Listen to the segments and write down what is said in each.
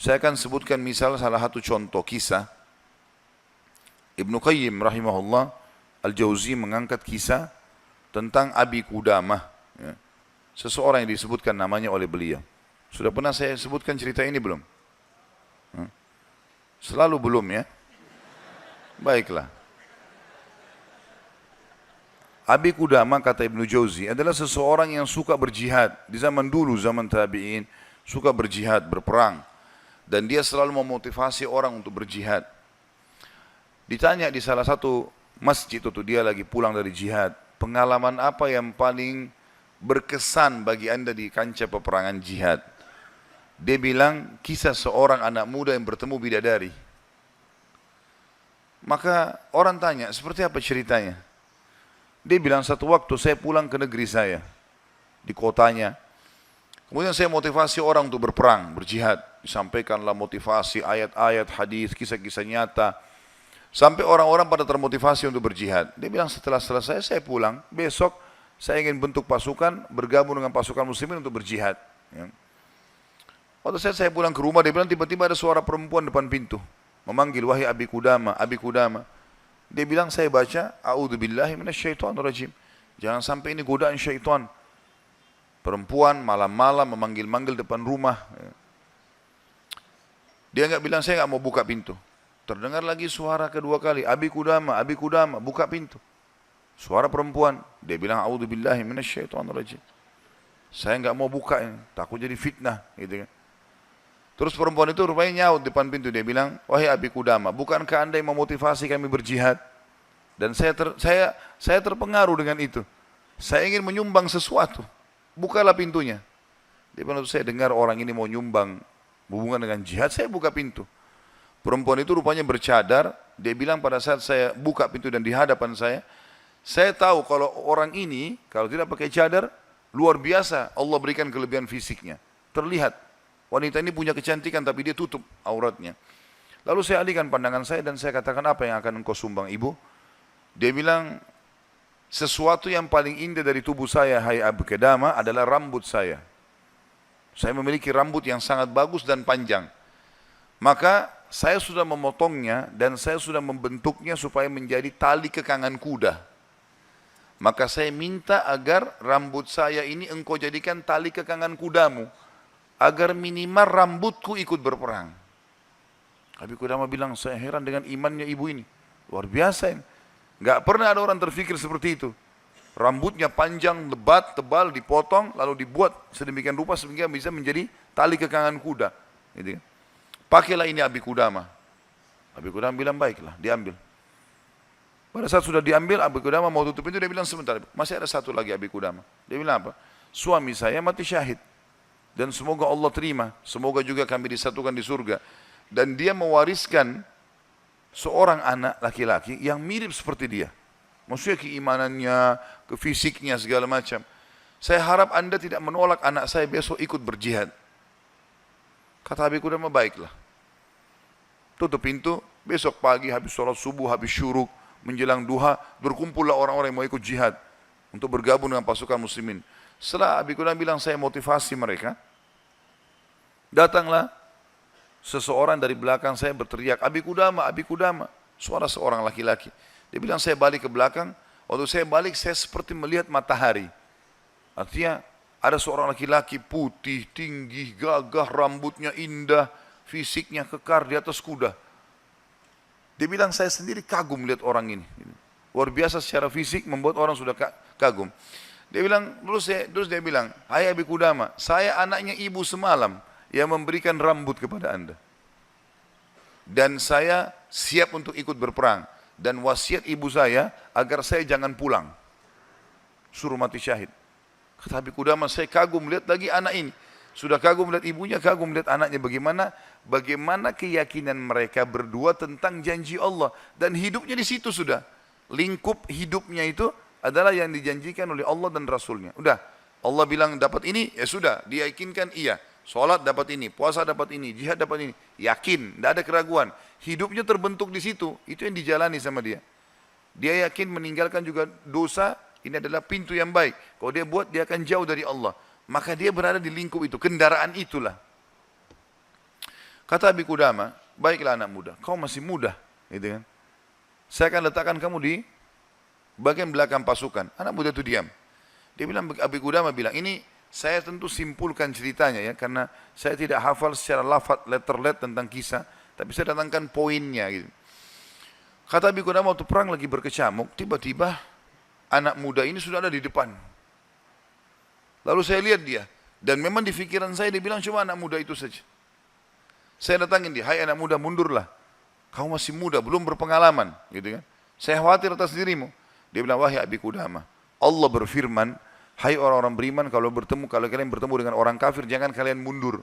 Saya akan sebutkan misal salah satu contoh kisah. Ibnu Qayyim rahimahullah Al-Jauzi mengangkat kisah tentang Abi Qudamah, ya. Seseorang yang disebutkan namanya oleh beliau. Sudah pernah saya sebutkan cerita ini belum? Selalu belum, ya. Baiklah. Abi Qudamah, kata Ibnu Jauzi, adalah seseorang yang suka berjihad. Di zaman dulu, zaman tabi'in, suka berjihad, berperang. Dan dia selalu memotivasi orang untuk berjihad. Ditanya di salah satu masjid itu, dia lagi pulang dari jihad, pengalaman apa yang paling berkesan bagi anda di kancah peperangan jihad? Dia bilang, kisah seorang anak muda yang bertemu bidadari. Maka orang tanya, seperti apa ceritanya? Dia bilang, satu waktu saya pulang ke negeri saya, di kotanya. Kemudian saya motivasi orang untuk berperang, berjihad. Disampaikanlah motivasi, ayat-ayat, hadis, kisah-kisah nyata. Sampai orang-orang pada termotivasi untuk berjihad. Dia bilang, setelah selesai saya pulang, besok saya ingin bentuk pasukan, bergabung dengan pasukan muslimin untuk berjihad. Ya. Waktu saya pulang ke rumah, dia bilang tiba-tiba ada suara perempuan depan pintu. Memanggil, wahai Abi Qudamah, Abi Qudamah. Dia bilang, saya baca, a'udzubillahi minasyaitonirrajim. Jangan sampai ini godaan syaitan. Perempuan malam-malam memanggil-manggil depan rumah. Dia enggak bilang, saya enggak mau buka pintu. Terdengar lagi suara kedua kali, Abi Qudamah, Abi Qudamah, buka pintu. Suara perempuan. Dia bilang, a'udzubillahi minasyaitonirrajim. Saya enggak mau buka ini, takut jadi fitnah, gitu kan. Terus perempuan itu rupanya nyaut depan pintu. Dia bilang, wahai Abi Qudamah, bukankah anda yang memotivasi kami berjihad? Dan saya terpengaruh dengan itu. Saya ingin menyumbang sesuatu. Bukalah pintunya. Dia bilang, saya dengar orang ini mau nyumbang hubungan dengan jihad, saya buka pintu. Perempuan itu rupanya bercadar. Dia bilang, pada saat saya buka pintu dan di hadapan saya tahu kalau orang ini, kalau tidak pakai cadar, luar biasa Allah berikan kelebihan fisiknya. Terlihat. Wanita ini punya kecantikan tapi dia tutup auratnya. Lalu saya alihkan pandangan saya dan saya katakan, apa yang akan engkau sumbang ibu? Dia bilang, sesuatu yang paling indah dari tubuh saya, hai Abi Qudamah, adalah rambut saya. Saya memiliki rambut yang sangat bagus dan panjang. Maka saya sudah memotongnya dan saya sudah membentuknya supaya menjadi tali kekangan kuda. Maka saya minta agar rambut saya ini engkau jadikan tali kekangan kudamu, agar minimal rambutku ikut berperang. Abi Qudamah bilang, saya heran dengan imannya ibu ini. Luar biasa ini. Gak pernah ada orang terfikir seperti itu. Rambutnya panjang, lebat, tebal, dipotong, lalu dibuat sedemikian rupa sehingga bisa menjadi tali kekangan kuda. Gitu. Pakailah ini Abi Qudamah. Abi Qudamah bilang, baiklah, diambil. Pada saat sudah diambil, Abi Qudamah mau tutup pintu, dia bilang, sebentar, masih ada satu lagi Abi Qudamah. Dia bilang apa? Suami saya mati syahid. Dan semoga Allah terima, semoga juga kami disatukan di surga. Dan dia mewariskan seorang anak laki-laki yang mirip seperti dia. Maksudnya keimanannya, kefisiknya, segala macam. Saya harap anda tidak menolak anak saya besok ikut berjihad. Kata Abi Qudamah, baiklah. Tutup pintu, besok pagi habis sholat subuh, habis syuruk, menjelang duha, berkumpullah orang-orang yang mau ikut jihad untuk bergabung dengan pasukan muslimin. Setelah Abi Qudamah bilang, saya motivasi mereka, datanglah seseorang dari belakang saya berteriak, Abi Qudamah, Abi Qudamah. Suara seorang laki-laki. Dia bilang, saya balik ke belakang. Waktu saya balik, saya seperti melihat matahari. Artinya, ada seorang laki-laki putih, tinggi, gagah, rambutnya indah, fisiknya kekar di atas kuda. Dia bilang, saya sendiri kagum melihat orang ini. Luar biasa secara fisik, membuat orang sudah kagum. Dia bilang, terus dia bilang, hai Abi Qudamah, saya anaknya ibu semalam yang memberikan rambut kepada anda. Dan saya siap untuk ikut berperang. Dan wasiat ibu saya agar saya jangan pulang. Suruh mati syahid. Kata Abi Qudamah, saya kagum melihat lagi anak ini. Sudah kagum melihat ibunya, kagum melihat anaknya. Bagaimana keyakinan mereka berdua tentang janji Allah. Dan hidupnya di situ sudah. Lingkup hidupnya itu adalah yang dijanjikan oleh Allah dan Rasulnya. Udah, Allah bilang dapat ini, ya sudah, dia yakinkan iya. Sholat dapat ini, puasa dapat ini, jihad dapat ini. Yakin, tidak ada keraguan. Hidupnya terbentuk di situ, itu yang dijalani sama dia. Dia yakin meninggalkan juga dosa, ini adalah pintu yang baik. Kalau dia buat, dia akan jauh dari Allah. Maka dia berada di lingkup itu, kendaraan itulah. Kata Abi Qudamah, baiklah anak muda, kau masih muda, gitu kan. Saya akan letakkan kamu di bagian belakang pasukan. Anak muda itu diam. Dia bilang, Abi Qudamah bilang, ini saya tentu simpulkan ceritanya ya, karena saya tidak hafal secara lafaz letter tentang kisah, tapi saya datangkan poinnya gitu. Kata Abi Qudamah waktu perang lagi berkecamuk, tiba-tiba anak muda ini sudah ada di depan. Lalu saya lihat dia, dan memang di pikiran saya dia bilang cuma anak muda itu saja. Saya datangin dia, hai anak muda mundurlah. Kau masih muda, belum berpengalaman, gitu kan. Saya khawatir atas dirimu. Dia bilang, wahai Abi Qudamah, Allah berfirman, hai orang-orang beriman, kalau kalian bertemu dengan orang kafir, jangan kalian mundur.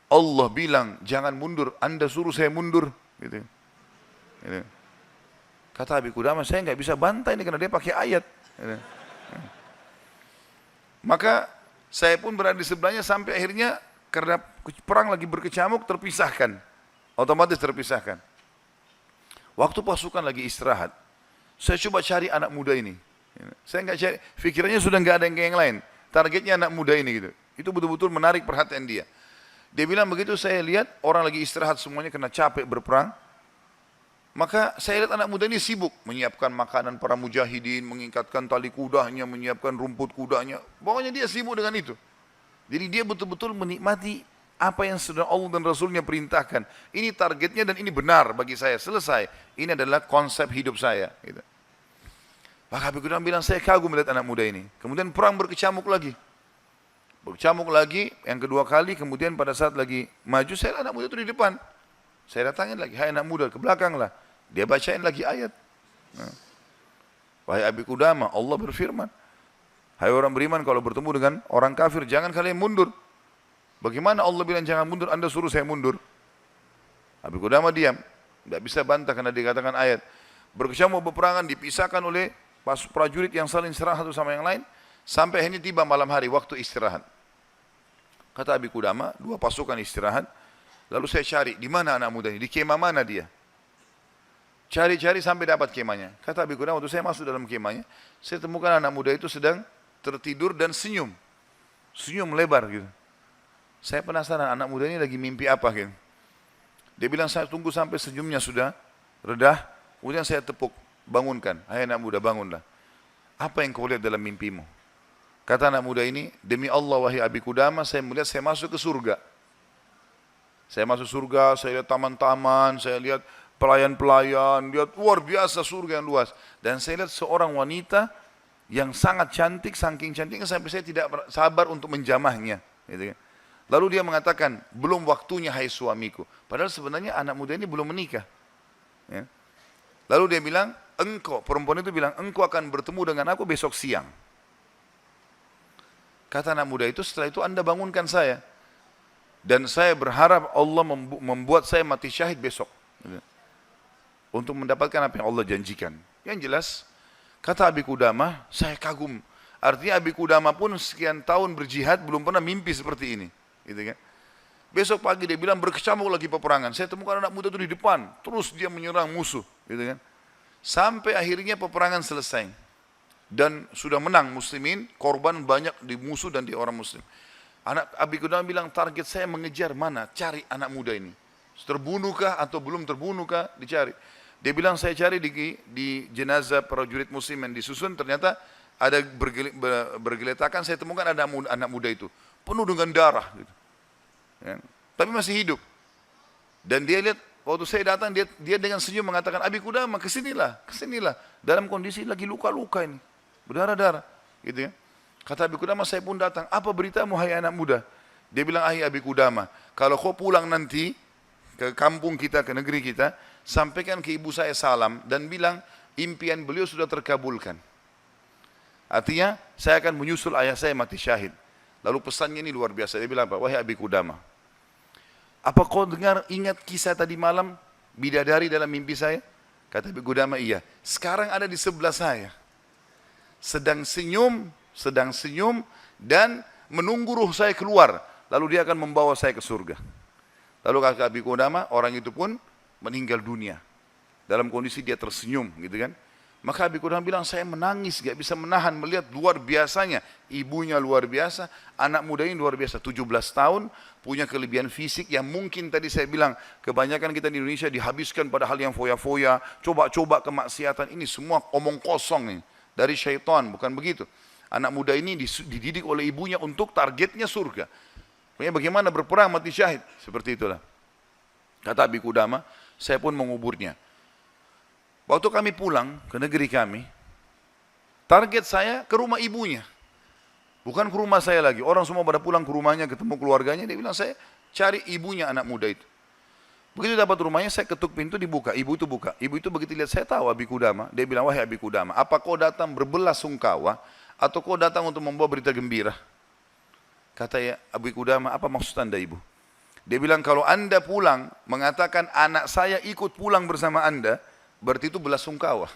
Allah bilang, jangan mundur, Anda suruh saya mundur. Gitu. Gitu. Kata Abi Qudamah, saya nggak bisa bantai ini karena dia pakai ayat. Gitu. Maka saya pun berada di sebelahnya sampai akhirnya karena perang lagi berkecamuk terpisahkan. Otomatis terpisahkan. Waktu pasukan lagi istirahat, saya coba cari anak muda ini. Saya nggak cari, pikirannya sudah nggak ada yang lain. Targetnya anak muda ini gitu. Itu betul-betul menarik perhatian dia. Dia bilang begitu saya lihat orang lagi istirahat semuanya kena capek berperang. Maka saya lihat anak muda ini sibuk menyiapkan makanan para mujahidin, mengikatkan tali kudanya, menyiapkan rumput kudanya. Pokoknya dia sibuk dengan itu. Jadi dia betul-betul menikmati apa yang sudah Allah dan Rasulnya perintahkan. Ini targetnya dan ini benar bagi saya. Selesai. Ini adalah konsep hidup saya. Gitu. Maka Abi Qudamah bilang, saya kagum melihat anak muda ini. Kemudian perang berkecamuk lagi. Berkecamuk lagi, yang kedua kali, kemudian pada saat lagi maju, saya anak muda itu di depan. Saya datangin lagi, hai anak muda, ke belakang lah. Dia bacain lagi ayat. Wahai Abi Qudamah, Allah berfirman, hai orang beriman, kalau bertemu dengan orang kafir, jangan kalian mundur. Bagaimana Allah bilang jangan mundur, Anda suruh saya mundur? Abi Qudamah diam, tidak bisa bantah karena dikatakan ayat. Berkecamuk peperangan dipisahkan oleh prajurit yang saling serang satu sama yang lain, sampai akhirnya tiba malam hari waktu istirahat. Kata Abi Qudamah, dua pasukan istirahat. Lalu saya cari, di mana anak muda ini? Di kemah mana dia? Cari-cari sampai dapat kemahnya. Kata Abi Qudamah, waktu saya masuk dalam kemahnya, saya temukan anak muda itu sedang tertidur dan senyum. Senyum lebar gitu. Saya penasaran anak muda ini lagi mimpi apa gitu. Dia bilang, saya tunggu sampai senyumnya sudah redah. Kemudian saya tepuk, bangunkan. Hai anak muda, bangunlah. Apa yang kau lihat dalam mimpimu? Kata anak muda ini, demi Allah wahai Abi Qudamah, saya melihat saya masuk ke surga. Saya masuk surga, saya lihat taman-taman, saya lihat pelayan-pelayan, lihat luar biasa surga yang luas. Dan saya lihat seorang wanita yang sangat cantik, saking cantiknya sampai saya tidak sabar untuk menjamahnya. Gitu kan. Lalu dia mengatakan, belum waktunya hai suamiku. Padahal sebenarnya anak muda ini belum menikah. Ya. Lalu dia bilang, engkau, perempuan itu bilang, engkau akan bertemu dengan aku besok siang. Kata anak muda itu, setelah itu Anda bangunkan saya. Dan saya berharap Allah membuat saya mati syahid besok. Untuk mendapatkan apa yang Allah janjikan. Yang jelas, kata Abi Qudamah, saya kagum. Artinya Abi Qudamah pun sekian tahun berjihad, belum pernah mimpi seperti ini. Gitu kan? Besok pagi dia bilang berkecamuk lagi peperangan. Saya temukan anak muda itu di depan. Terus dia menyerang musuh. Gitu kan? Sampai akhirnya peperangan selesai. Dan sudah menang muslimin, korban banyak di musuh dan di orang muslim. Anak Abi Qudamah bilang, target saya mengejar mana? Cari anak muda ini. Terbunuhkah atau belum terbunuhkah? Dicari. Dia bilang, saya cari di jenazah prajurit muslim yang disusun. Ternyata ada bergeletakan, saya temukan ada anak muda itu. Penuh dengan darah. Gitu. Ya. Tapi masih hidup. Dan dia lihat, waktu saya datang, dia dengan senyum mengatakan, Abi Qudamah, kesinilah. Dalam kondisi lagi luka-luka ini. Berdarah-darah. Gitu ya. Kata Abi Qudamah, saya pun datang. Apa beritamu hai anak muda? Dia bilang, hai Abi Qudamah, kalau kau pulang nanti ke kampung kita, ke negeri kita, sampaikan ke ibu saya salam dan bilang impian beliau sudah terkabulkan. Artinya, saya akan menyusul ayah saya mati syahid. Lalu pesannya ini luar biasa. Dia bilang apa? Wahai Abi Qudamah, apa kau ingat kisah tadi malam bidadari dalam mimpi saya? Kata Abi Qudamah, iya. Sekarang ada di sebelah saya. Sedang senyum dan menunggu ruh saya keluar. Lalu dia akan membawa saya ke surga. Lalu kata Abi Qudamah, orang itu pun meninggal dunia. Dalam kondisi dia tersenyum gitu kan. Maka Abi Qudamah bilang, saya menangis, gak bisa menahan melihat luar biasanya. Ibunya luar biasa, anak muda ini luar biasa. 17 tahun, punya kelebihan fisik yang mungkin tadi saya bilang, kebanyakan kita di Indonesia dihabiskan pada hal yang foya-foya, coba-coba kemaksiatan. Ini semua omong kosong nih, dari syaitan, bukan begitu. Anak muda ini dididik oleh ibunya untuk targetnya surga. Bagaimana berperang mati syahid, seperti itulah. Kata Abi Qudamah, saya pun menguburnya. Waktu kami pulang ke negeri kami, target saya ke rumah ibunya. Bukan ke rumah saya lagi. Orang semua pada pulang ke rumahnya, ketemu keluarganya. Dia bilang, saya cari ibunya anak muda itu. Begitu dapat rumahnya, saya ketuk pintu, dibuka. Ibu itu buka. Ibu itu begitu lihat, saya tahu Abi Qudamah. Dia bilang, wahai Abi Qudamah, apa kau datang berbelas sungkawa, atau kau datang untuk membawa berita gembira? Kata ya, Abi Qudamah, apa maksud anda ibu? Dia bilang, kalau anda pulang, mengatakan anak saya ikut pulang bersama anda, berarti itu belasungkawa.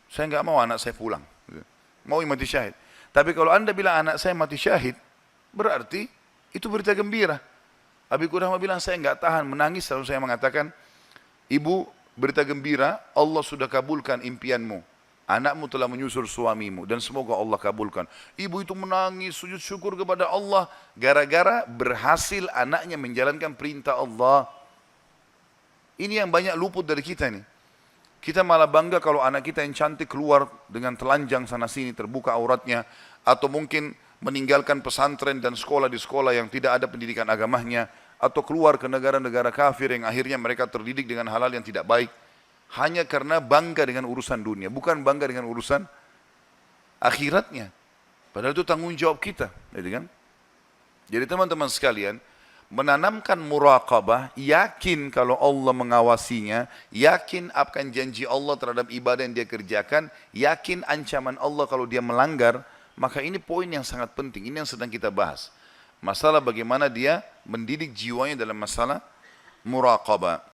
Saya enggak mau anak saya pulang. Mau mati syahid. Tapi kalau anda bilang anak saya mati syahid, berarti itu berita gembira. Abi Qudamah bilang, saya enggak tahan menangis. Lalu saya mengatakan, ibu, berita gembira, Allah sudah kabulkan impianmu. Anakmu telah menyusul suamimu dan semoga Allah kabulkan. Ibu itu menangis, sujud syukur kepada Allah. Gara-gara berhasil anaknya menjalankan perintah Allah. Ini yang banyak luput dari kita nih. Kita malah bangga kalau anak kita yang cantik keluar dengan telanjang sana sini, terbuka auratnya. Atau mungkin meninggalkan pesantren dan sekolah di sekolah yang tidak ada pendidikan agamanya. Atau keluar ke negara-negara kafir yang akhirnya mereka terdidik dengan hal-hal yang tidak baik. Hanya karena bangga dengan urusan dunia, bukan bangga dengan urusan akhiratnya. Padahal itu tanggung jawab kita. Jadi teman-teman sekalian, menanamkan muraqabah, yakin kalau Allah mengawasinya, yakin akan janji Allah terhadap ibadah yang dia kerjakan, yakin ancaman Allah kalau dia melanggar, maka ini poin yang sangat penting, ini yang sedang kita bahas. Masalah bagaimana dia mendidik jiwanya dalam masalah muraqabah.